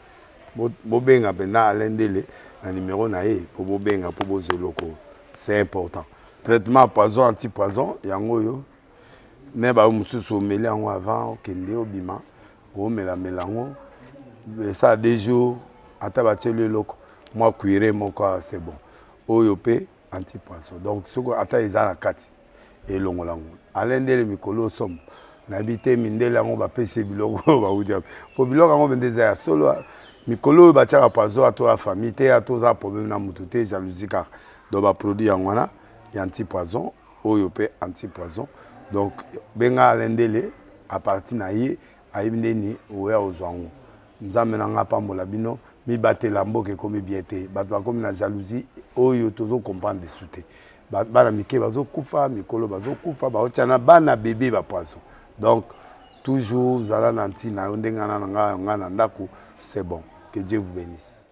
Bobenga pena Alain Dele, un numéro naïe, pour bobenga, pour boze loco. C'est important. Traitement poison, anti-poison, yango yo. Neba umususu mela en avant, kende obima, o mela melango. Ça a des jours, atabati le loco. Moi cuire mon corps, c'est bon. Oyope. Anti-poisson. Donc, ce qu'on attend, ils ont la carte. Et l'on l'a. Alain Dele Mikolo somme. N'habité Mindela, on va payer Biloko. Pour Biloko, on va dire solo. Mikolo, il va tirer à poisson à toi, famille, à toi, problème dans mon jalousie car. Donc, va produire en wana, il y a anti-poison, Oyope anti-poison. Donc, Benga Alain Dele, à partir d'ahí, à Ibneni, ou à Ozwango. Nous amenons pas mon labino. Mi batte lambo ke komi biete batwa komi na jalousie oyo tozo comprendre de souté bana mike bazo kufa mikolo bazo kufa ba otiana bana bébé ba poisson donc toujours zala nanti na ndenga na nga na ndako c'est bon que Dieu vous bénisse.